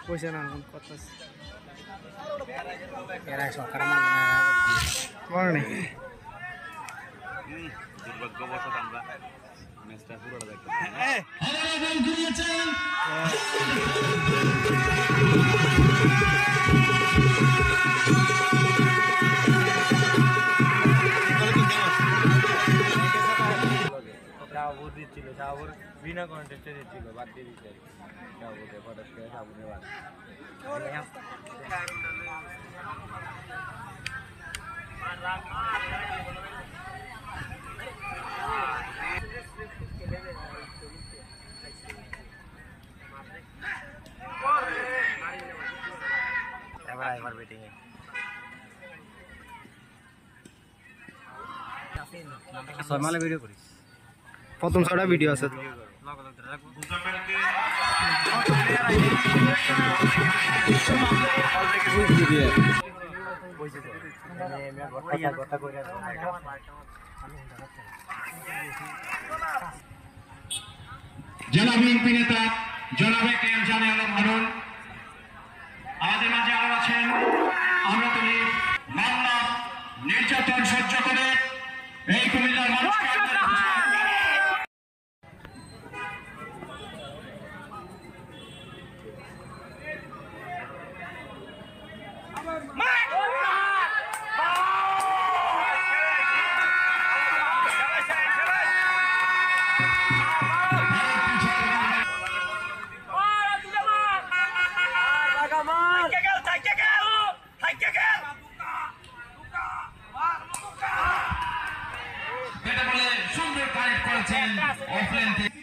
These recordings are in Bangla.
কইছে না কত এরা সরকার মানে দুর্ভাগ্যবশত আমরা ম্যাচটা পুরোটা দেখতে শাহবুর দিচ্ছিল শাহবুর বিনা কন্টেস্টে দিচ্ছিল বাদ দিয়ে দিচ্ছে শাহবুরে হঠাৎ করে শাহবুরে বাদ এবার ব্যাটিং এ সরমালে ভিডিও করিস প্রথম ছটা ভিডিও আছে জেলা বিএনপি নেতা জনাবে কে এম জানে আলম হারুন আমাদের মাঝে আরো আছেন আমরা তুলি মামলা নির্যাতন সহ্য করে এই কুমিল্লার মানুষকে সুন্দর কানেক্ট করেছেন অফলাইন থেকে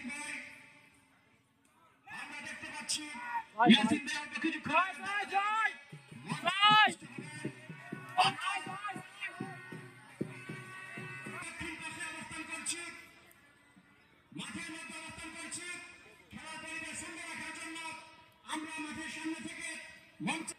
আমরা দেখতে পাচ্ছি ইয়াসিন ভাই অল্প কিছুক্ষণ মাঠের মধ্যে অবস্থান করছি খেলা পরিবেশ সুন্দর রাখার জন্য আমরা মাঠের সামনে থেকে মঞ্চ